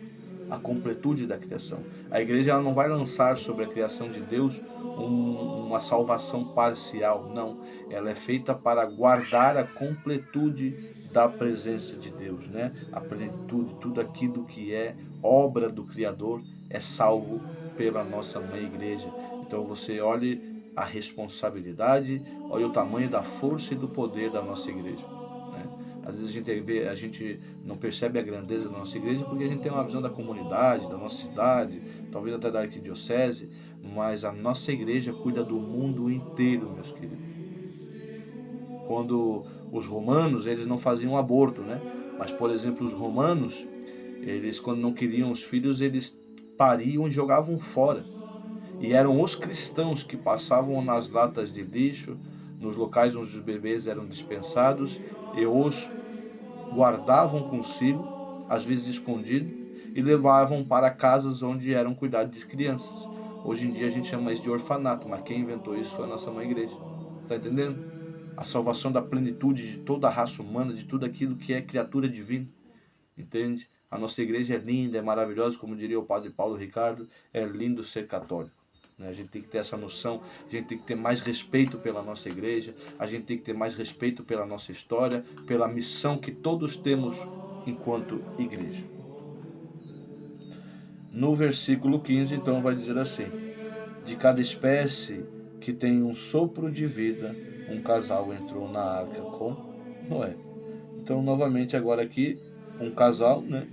a completude da criação. A igreja ela não vai lançar sobre a criação de Deus uma salvação parcial, não. Ela é feita para guardar a completude da presença de Deus, né? A plenitude, tudo aquilo que é obra do Criador é salvo pela nossa mãe igreja. Então você olhe a responsabilidade, olhe o tamanho da força e do poder da nossa igreja. Às vezes a gente não percebe a grandeza da nossa igreja porque a gente tem uma visão da comunidade, da nossa cidade, talvez até da arquidiocese, mas a nossa igreja cuida do mundo inteiro, meus queridos. Quando os romanos, eles não faziam aborto, né? Mas, por exemplo, os romanos, eles quando não queriam os filhos, eles pariam e jogavam fora. E eram os cristãos que passavam nas latas de lixo, nos locais onde os bebês eram dispensados, e os guardavam consigo, às vezes escondido, e levavam para casas onde eram cuidados de crianças. Hoje em dia a gente chama isso de orfanato, mas quem inventou isso foi a nossa mãe igreja. Está entendendo? A salvação da plenitude de toda a raça humana, de tudo aquilo que é criatura divina. Entende? A nossa igreja é linda, é maravilhosa, como diria o padre Paulo Ricardo, é lindo ser católico. A gente tem que ter essa noção, a gente tem que ter mais respeito pela nossa igreja, a gente tem que ter mais respeito pela nossa história, pela missão que todos temos enquanto igreja. No versículo 15, então, vai dizer assim: de cada espécie que tem um sopro de vida, um casal entrou na arca com Noé. Então, novamente, agora aqui, um casal, né,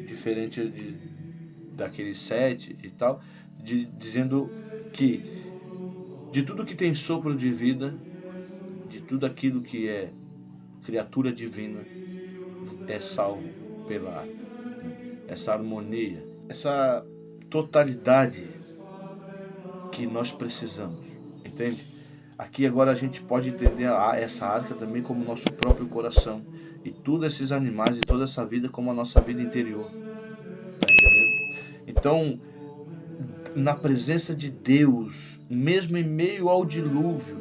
diferente daqueles 7 e tal, dizendo que de tudo que tem sopro de vida, de tudo aquilo que é criatura divina, é salvo pela arca. Essa harmonia, essa totalidade que nós precisamos, entende? Aqui agora a gente pode entender essa arca também como nosso próprio coração, e todos esses animais e toda essa vida como a nossa vida interior, tá entendendo? Então, na presença de Deus, mesmo em meio ao dilúvio,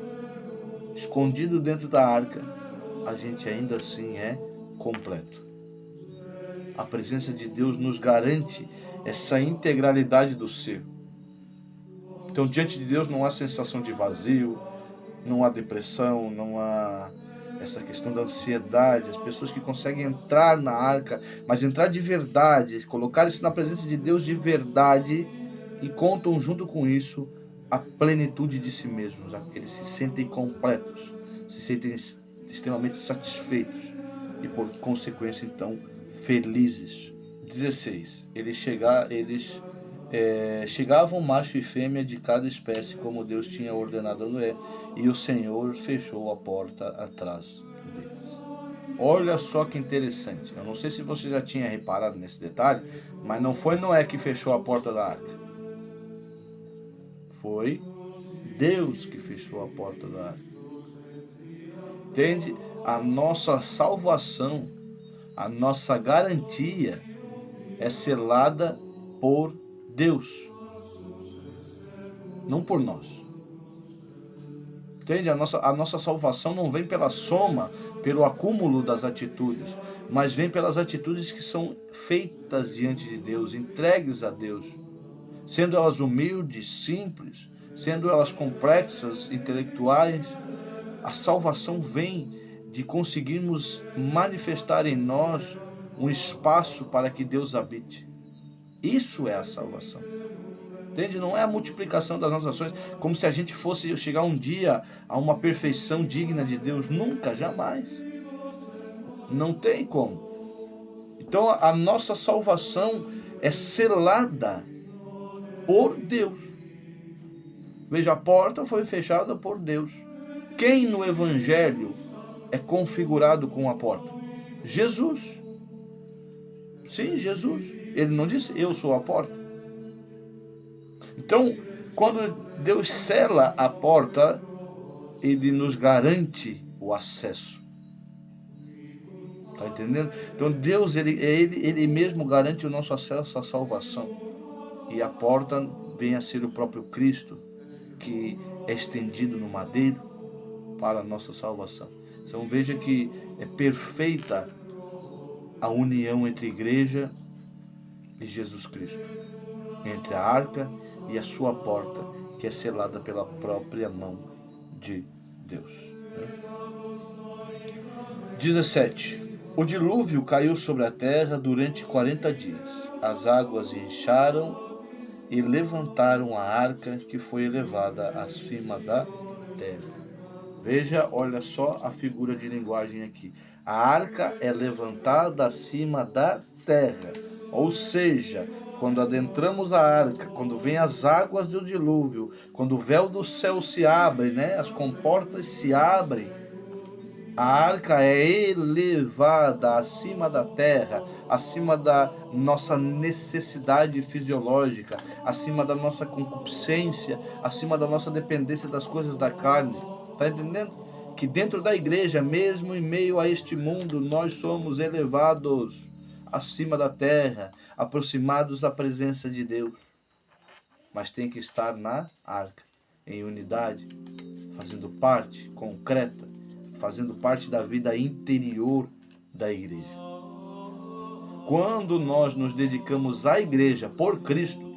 escondido dentro da arca, a gente ainda assim é completo. A presença de Deus nos garante essa integralidade do ser. Então, diante de Deus não há sensação de vazio, não há depressão, não há essa questão da ansiedade. As pessoas que conseguem entrar na arca, mas entrar de verdade, colocar-se na presença de Deus de verdade, encontram junto com isso a plenitude de si mesmos. Eles se sentem completos, se sentem extremamente satisfeitos e, por consequência, então, felizes. 16. Chegavam macho e fêmea de cada espécie, como Deus tinha ordenado a Noé, e o Senhor fechou a porta atrás deles. Olha só que interessante. Eu não sei se você já tinha reparado nesse detalhe, mas não foi Noé que fechou a porta da arca. Foi Deus que fechou a porta da arca. Entende? A nossa salvação, a nossa garantia é selada por Deus, não por nós. Entende? A nossa salvação não vem pela soma, pelo acúmulo das atitudes, mas vem pelas atitudes que são feitas diante de Deus, entregues a Deus. Sendo elas humildes, simples, sendo elas complexas, intelectuais, a salvação vem de conseguirmos manifestar em nós um espaço para que Deus habite. Isso é a salvação. Entende? Não é a multiplicação das nossas ações, como se a gente fosse chegar um dia a uma perfeição digna de Deus. Nunca, jamais. Não tem como. Então a nossa salvação é selada por Deus. Veja, a porta foi fechada por Deus. Quem no Evangelho é configurado com a porta? Jesus. Sim, Jesus. Ele não disse, eu sou a porta. Então, quando Deus sela a porta, Ele nos garante o acesso. Está entendendo? Então, Deus, ele mesmo garante o nosso acesso à salvação. E a porta vem a ser o próprio Cristo, que é estendido no madeiro para a nossa salvação. Então, veja que é perfeita a união entre a igreja e Jesus Cristo, entre a arca e a sua porta, que é selada pela própria mão de Deus. 17. O dilúvio caiu sobre a terra durante 40 dias. As águas incharam e levantaram a arca, que foi elevada acima da terra. Veja, olha só a figura de linguagem aqui. A arca é levantada acima da terra. Ou seja, quando adentramos a arca, quando vem as águas do dilúvio, quando o véu do céu se abre, né? As comportas se abrem, a arca é elevada acima da terra, acima da nossa necessidade fisiológica, acima da nossa concupiscência, acima da nossa dependência das coisas da carne. Está entendendo? Que dentro da igreja, mesmo em meio a este mundo, nós somos elevados acima da terra, aproximados da presença de Deus. Mas tem que estar na arca, em unidade, fazendo parte concreta, fazendo parte da vida interior da igreja. Quando nós nos dedicamos à igreja por Cristo,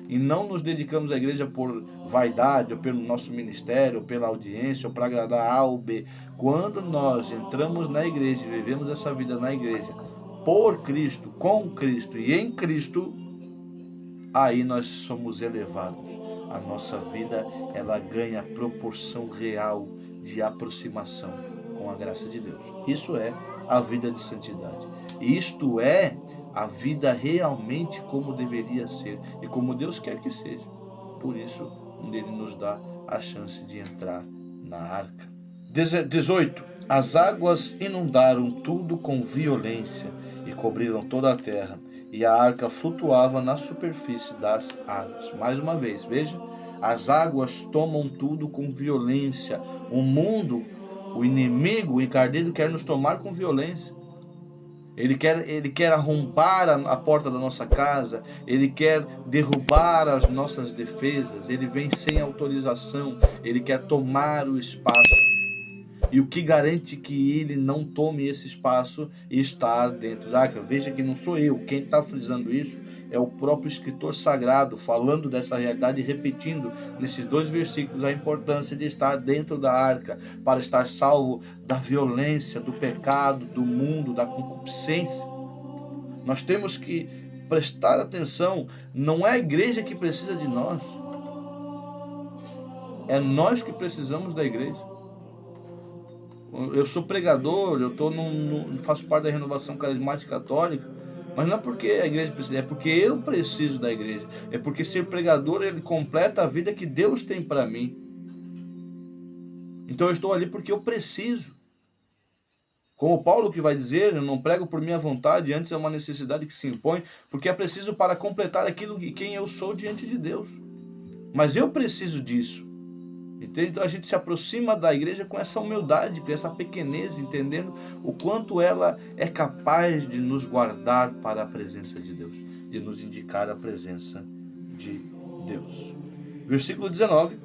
e não nos dedicamos à igreja por vaidade, ou pelo nosso ministério, ou pela audiência, ou para agradar A ou B. Quando nós entramos na igreja e vivemos essa vida na igreja, por Cristo, com Cristo e em Cristo, aí nós somos elevados. A nossa vida, ela ganha proporção real de aproximação com a graça de Deus. Isso é a vida de santidade. Isto é a vida realmente como deveria ser e como Deus quer que seja. Por isso, Ele nos dá a chance de entrar na arca. 18. As águas inundaram tudo com violência e cobriram toda a terra, e a arca flutuava na superfície das águas. Mais uma vez, veja, as águas tomam tudo com violência. O mundo, o inimigo, o encardido quer nos tomar com violência. Ele quer arrombar a porta da nossa casa, ele quer derrubar as nossas defesas, ele vem sem autorização, ele quer tomar o espaço. E o que garante que ele não tome esse espaço e estar dentro da arca? Veja que não sou eu, quem está frisando isso é o próprio escritor sagrado, falando dessa realidade e repetindo nesses 2 versículos a importância de estar dentro da arca, para estar salvo da violência, do pecado, do mundo, da concupiscência. Nós temos que prestar atenção, não é a igreja que precisa de nós, é nós que precisamos da igreja. Eu sou pregador, faço parte da renovação carismática católica, mas não é porque a igreja precisa, é porque eu preciso da igreja. É porque ser pregador, ele completa a vida que Deus tem para mim. Então eu estou ali porque eu preciso. Como Paulo que vai dizer, eu não prego por minha vontade, antes é uma necessidade que se impõe, porque é preciso para completar aquilo que quem eu sou diante de Deus. Mas eu preciso disso. Então a gente se aproxima da igreja com essa humildade, com essa pequenez, entendendo o quanto ela é capaz de nos guardar para a presença de Deus, de nos indicar a presença de Deus. Versículo 19.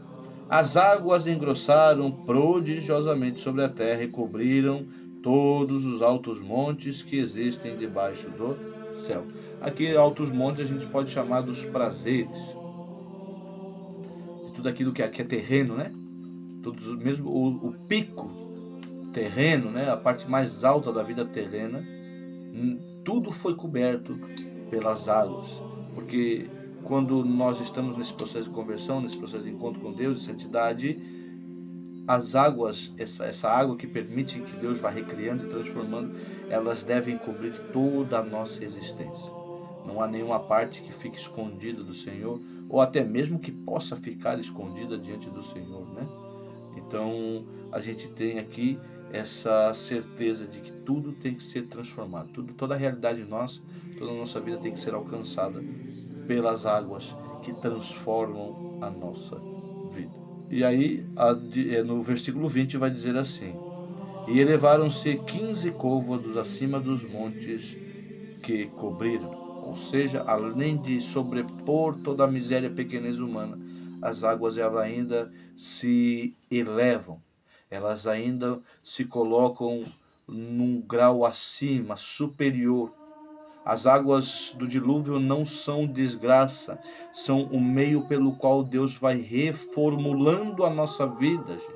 As águas engrossaram prodigiosamente sobre a terra e cobriram todos os altos montes que existem debaixo do céu. Aqui, altos montes, a gente pode chamar dos prazeres. Tudo aquilo que é terreno, né? Mesmo o pico terreno, né? A parte mais alta da vida terrena, tudo foi coberto pelas águas. Porque quando nós estamos nesse processo de conversão, nesse processo de encontro com Deus, de santidade, as águas, essa água que permite que Deus vá recriando e transformando, elas devem cobrir toda a nossa existência. Não há nenhuma parte que fique escondida do Senhor, ou até mesmo que possa ficar escondida diante do Senhor, né? Então, a gente tem aqui essa certeza de que tudo tem que ser transformado. Toda a realidade nossa, toda a nossa vida tem que ser alcançada pelas águas que transformam a nossa vida. E aí, no versículo 20 vai dizer assim: e elevaram-se 15 côvados acima dos montes que cobriram. Ou seja, além de sobrepor toda a miséria e pequenez humana, as águas elas ainda se elevam, elas ainda se colocam num grau acima, superior. As águas do dilúvio não são desgraça, são o meio pelo qual Deus vai reformulando a nossa vida, gente.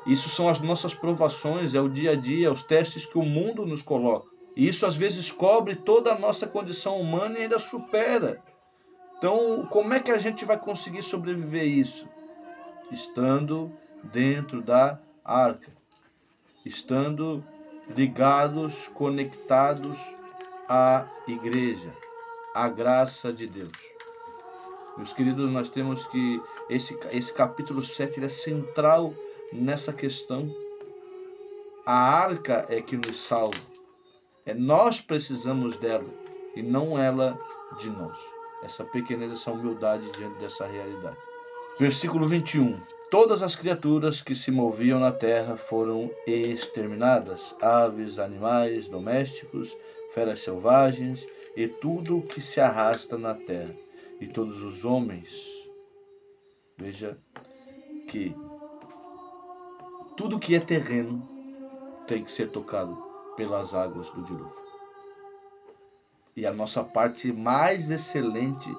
Isso são as nossas provações, é o dia a dia, os testes que o mundo nos coloca. E isso às vezes cobre toda a nossa condição humana e ainda supera. Então, como é que a gente vai conseguir sobreviver isso? Estando dentro da arca. Estando ligados, conectados à igreja, à graça de Deus. Meus queridos, nós temos que esse capítulo 7 é central nessa questão. A arca é que nos salva. Nós precisamos dela e não ela de nós. Essa pequenez, essa humildade diante dessa realidade. Versículo 21. Todas as criaturas que se moviam na terra foram exterminadas. Aves, animais domésticos, feras selvagens e tudo o que se arrasta na terra. E todos os homens. Veja que tudo que é terreno tem que ser tocado pelas águas do dilúvio. E a nossa parte mais excelente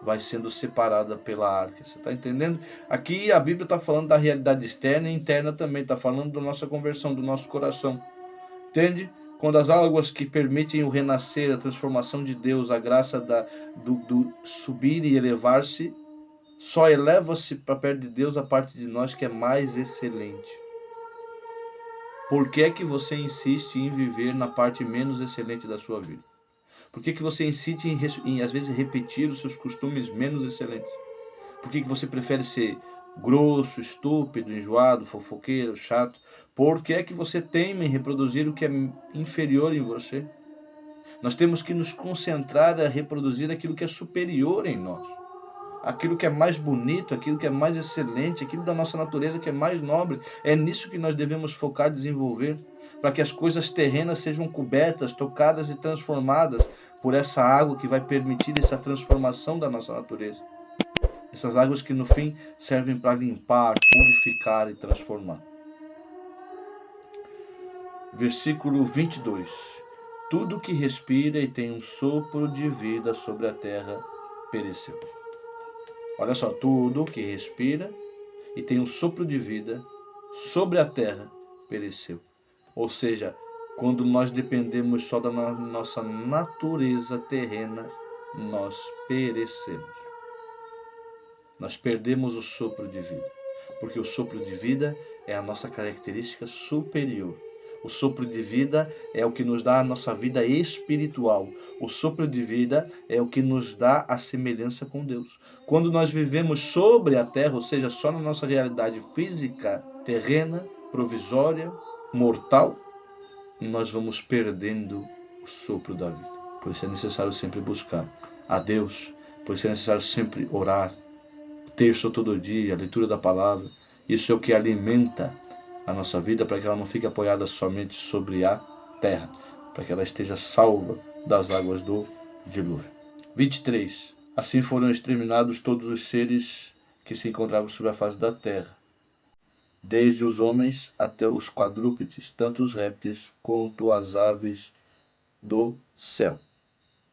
vai sendo separada pela arca. Você está entendendo? Aqui a Bíblia está falando da realidade externa e interna também. Está falando da nossa conversão, do nosso coração. Entende? Quando as águas que permitem o renascer, a transformação de Deus, a graça do subir e elevar-se, só eleva-se para perto de Deus a parte de nós que é mais excelente. Por que é que você insiste em viver na parte menos excelente da sua vida? Por que você insiste em às vezes, repetir os seus costumes menos excelentes? Por que você prefere ser grosso, estúpido, enjoado, fofoqueiro, chato? Por que é que você teima em reproduzir o que é inferior em você? Nós temos que nos concentrar a reproduzir aquilo que é superior em nós. Aquilo que é mais bonito, aquilo que é mais excelente, aquilo da nossa natureza que é mais nobre. É nisso que nós devemos focar e desenvolver, para que as coisas terrenas sejam cobertas, tocadas e transformadas por essa água que vai permitir essa transformação da nossa natureza. Essas águas que no fim servem para limpar, purificar e transformar. Versículo 22. Tudo que respira e tem um sopro de vida sobre a terra pereceu. Olha só, tudo que respira e tem um sopro de vida sobre a terra pereceu. Ou seja, quando nós dependemos só da nossa natureza terrena, nós perecemos. Nós perdemos o sopro de vida, porque o sopro de vida é a nossa característica superior. O sopro de vida é o que nos dá a nossa vida espiritual. O sopro de vida é o que nos dá a semelhança com Deus. Quando nós vivemos sobre a terra, ou seja, só na nossa realidade física, terrena, provisória, mortal, nós vamos perdendo o sopro da vida. Por isso é necessário sempre buscar a Deus. Por isso é necessário sempre orar. Terço todo dia, a leitura da palavra. Isso é o que alimenta a nossa vida, para que ela não fique apoiada somente sobre a terra, para que ela esteja salva das águas do dilúvio. 23. Assim foram exterminados todos os seres que se encontravam sobre a face da terra, desde os homens até os quadrúpedes, tanto os répteis quanto as aves do céu.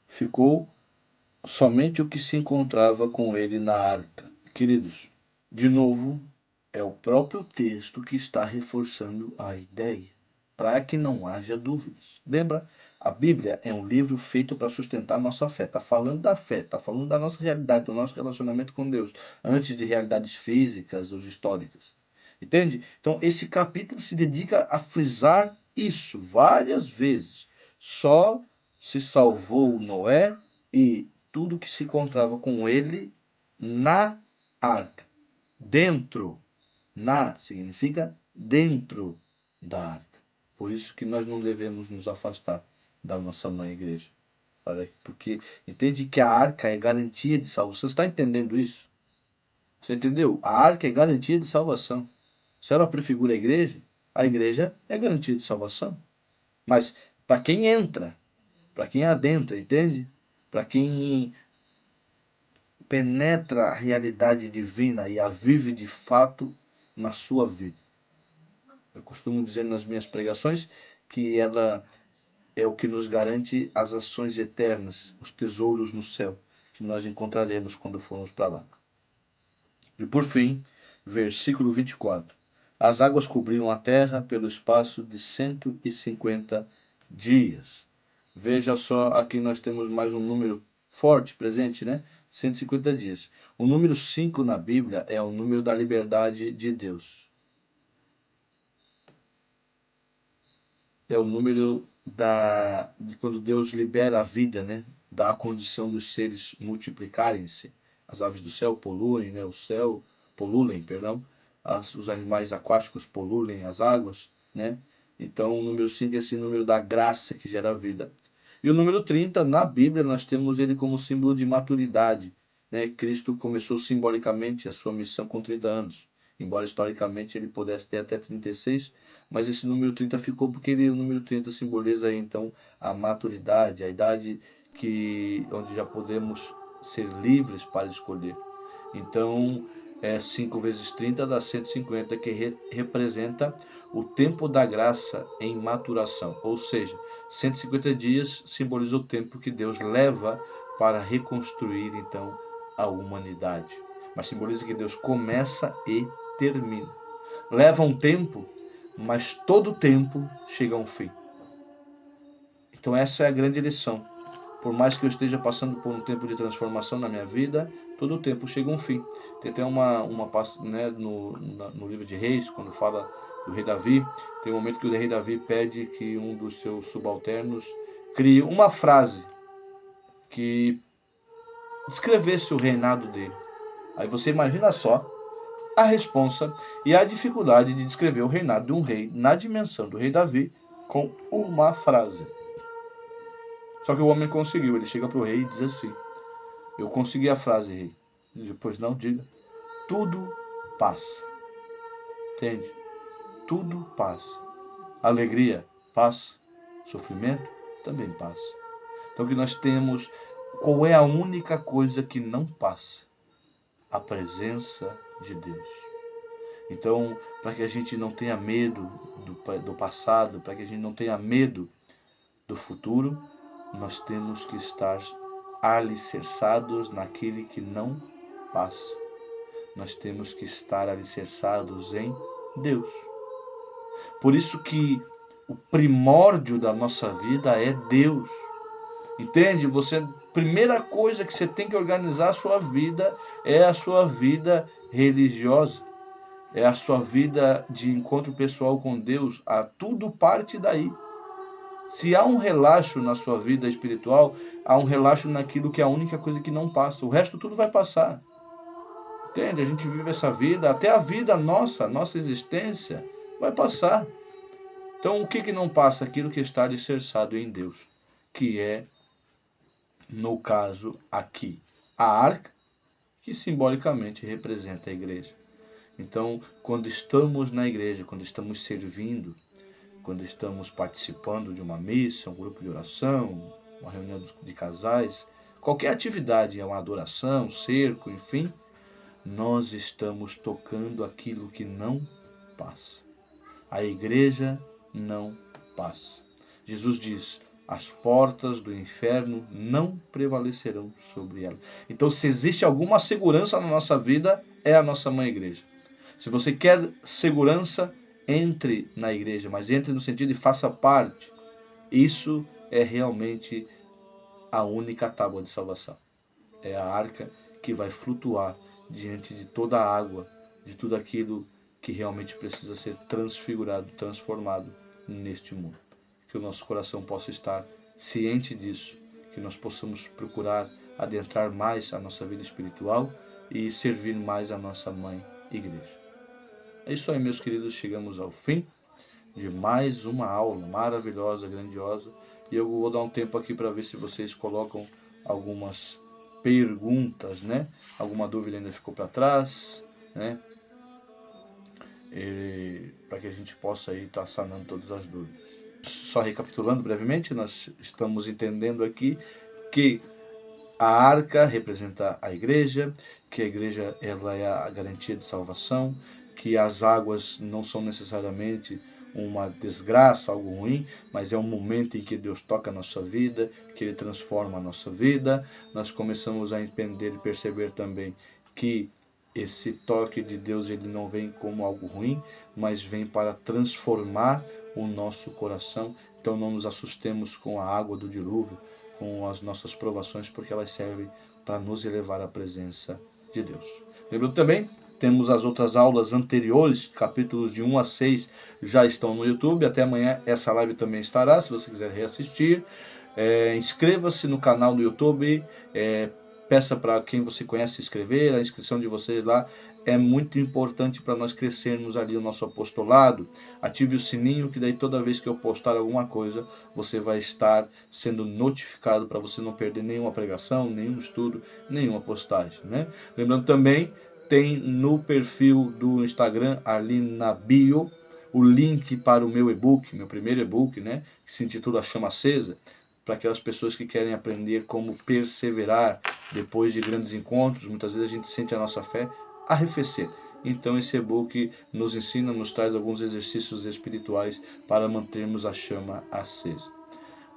Ficou somente o que se encontrava com ele na arca. Queridos, de novo, é o próprio texto que está reforçando a ideia, para que não haja dúvidas. Lembra? A Bíblia é um livro feito para sustentar a nossa fé. Está falando da fé, está falando da nossa realidade, do nosso relacionamento com Deus, antes de realidades físicas ou históricas. Entende? Então, esse capítulo se dedica a frisar isso várias vezes. Só se salvou Noé e tudo que se encontrava com ele na arca. Dentro. Na significa dentro da arca. Por isso que nós não devemos nos afastar da nossa mãe igreja. Porque entende que a arca é garantia de salvação. Você está entendendo isso? Você entendeu? A arca é garantia de salvação. Se ela prefigura a igreja é garantia de salvação. Mas para quem entra, para quem adentra, entende? Para quem penetra a realidade divina e a vive de fato na sua vida. Eu costumo dizer nas minhas pregações que ela é o que nos garante as ações eternas, os tesouros no céu, que nós encontraremos quando formos para lá. E por fim, versículo 24. As águas cobriram a terra pelo espaço de 150 dias. Veja só, aqui nós temos mais um número forte presente, né? 150 dias. O número 5 na Bíblia é o número da liberdade de Deus. É o número de quando Deus libera a vida, né? Dá a condição dos seres multiplicarem-se. As aves do céu poluem, né? O céu polulem, perdão. Os animais aquáticos polulem as águas, né? Então o número 5 é esse número da graça que gera vida. E o número 30, na Bíblia, nós temos ele como símbolo de maturidade, né? Cristo começou simbolicamente a sua missão com 30 anos. Embora historicamente ele pudesse ter até 36, mas esse número 30 ficou porque o número 30 simboliza então a maturidade, a idade onde já podemos ser livres para escolher. Então, 5 vezes 30 dá 150, que representa o tempo da graça em maturação. Ou seja, 150 dias simboliza o tempo que Deus leva para reconstruir então a humanidade. Mas simboliza que Deus começa e termina. Leva um tempo, mas todo tempo chega a um fim. Então essa é a grande lição. Por mais que eu esteja passando por um tempo de transformação na minha vida, todo tempo chega a um fim. Tem até uma né, no livro de Reis, quando fala do rei Davi, tem um momento que o rei Davi pede que um dos seus subalternos crie uma frase que descrevesse o reinado dele. Aí você imagina só a responsa e a dificuldade de descrever o reinado de um rei na dimensão do rei Davi com uma frase. Só que o homem conseguiu, ele chega para o rei e diz assim: eu consegui a frase, rei. E depois não, diga: tudo passa. Entende? Tudo passa. Alegria passa. Sofrimento também passa. Então que nós temos, qual é a única coisa que não passa? A presença de Deus. Então, para que a gente não tenha medo do passado, para que a gente não tenha medo do futuro, nós temos que estar alicerçados naquele que não passa. Nós temos que estar alicerçados em Deus. Por isso que o primórdio da nossa vida é Deus. Entende? Primeira coisa que você tem que organizar a sua vida é a sua vida religiosa. É a sua vida de encontro pessoal com Deus. Tudo parte daí. Se há um relaxo na sua vida espiritual, há um relaxo naquilo que é a única coisa que não passa. O resto tudo vai passar. Entende? A gente vive essa vida, até a vida nossa existência, vai passar. Então o que não passa? Aquilo que está alicerçado em Deus, que é, no caso aqui, a arca, que simbolicamente representa a igreja. Então, quando estamos na igreja, quando estamos servindo, quando estamos participando de uma missa, um grupo de oração, uma reunião de casais, qualquer atividade, é uma adoração, cerco, enfim, nós estamos tocando aquilo que não passa. A igreja não passa. Jesus diz: as portas do inferno não prevalecerão sobre ela. Então, se existe alguma segurança na nossa vida, é a nossa mãe igreja. Se você quer segurança, entre na igreja, mas entre no sentido de faça parte. Isso é realmente a única tábua de salvação. É a arca que vai flutuar diante de toda a água, de tudo aquilo que realmente precisa ser transfigurado, transformado neste mundo. Que o nosso coração possa estar ciente disso, que nós possamos procurar adentrar mais a nossa vida espiritual e servir mais a nossa mãe igreja. É isso aí, meus queridos, chegamos ao fim de mais uma aula maravilhosa, grandiosa, e eu vou dar um tempo aqui para ver se vocês colocam algumas perguntas, né? Alguma dúvida ainda ficou para trás, né? Para que a gente possa aí estar sanando todas as dúvidas. Só recapitulando brevemente, nós estamos entendendo aqui que a arca representa a igreja, que a igreja ela é a garantia de salvação, que as águas não são necessariamente uma desgraça, algo ruim, mas é um momento em que Deus toca a nossa vida, que Ele transforma a nossa vida. Nós começamos a entender e perceber também que esse toque de Deus ele não vem como algo ruim, mas vem para transformar o nosso coração. Então não nos assustemos com a água do dilúvio, com as nossas provações, porque elas servem para nos elevar à presença de Deus. Lembrando também, temos as outras aulas anteriores, capítulos de 1 a 6 já estão no YouTube. Até amanhã essa live também estará, se você quiser reassistir. Inscreva-se no canal do YouTube, peça para quem você conhece se inscrever, a inscrição de vocês lá é muito importante para nós crescermos ali o nosso apostolado. Ative o sininho, que daí toda vez que eu postar alguma coisa, você vai estar sendo notificado para você não perder nenhuma pregação, nenhum estudo, nenhuma postagem, né? Lembrando também, tem no perfil do Instagram, ali na bio, o link para o meu e-book, meu primeiro e-book, né? Que se intitula A Chama Acesa, para aquelas pessoas que querem aprender como perseverar depois de grandes encontros. Muitas vezes a gente sente a nossa fé arrefecer. Então esse e-book nos ensina, nos traz alguns exercícios espirituais para mantermos a chama acesa.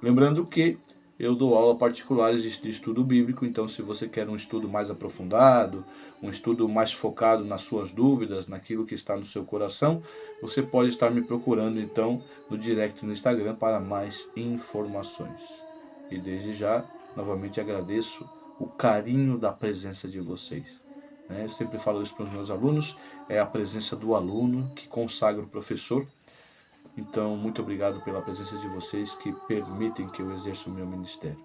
Lembrando que eu dou aula particulares de estudo bíblico, então se você quer um estudo mais aprofundado, um estudo mais focado nas suas dúvidas, naquilo que está no seu coração, você pode estar me procurando então no direct no Instagram para mais informações. E desde já, novamente agradeço o carinho da presença de vocês. Eu sempre falo isso para os meus alunos, é a presença do aluno que consagra o professor. Então, muito obrigado pela presença de vocês que permitem que eu exerça o meu ministério.